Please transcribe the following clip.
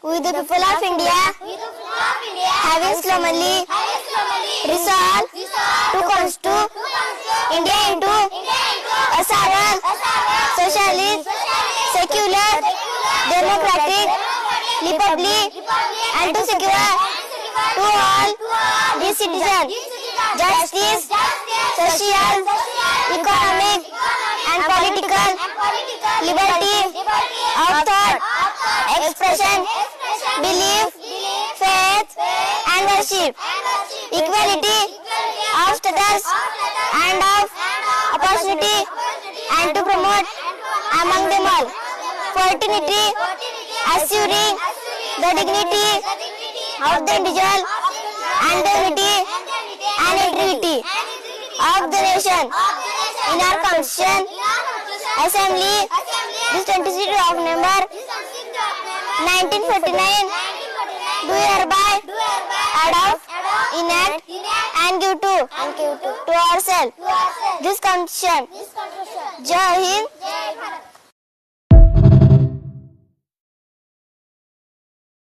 We the people of India, having solemnly resolved to constitute India into a sovereign, socialist, secular, democratic republic, and to secure to all its citizens justice, social, economic, and political liberty of thought, expression, belief, faith, and worship, equality of status and of opportunity, and to promote among them all fraternity, assuring the dignity of the individual and the unity and integrity of the nation. In our Constitution Assembly, this 26th of November 1949, do hereby adopt, enact, and give to ourselves this Constitution. Jai Hind,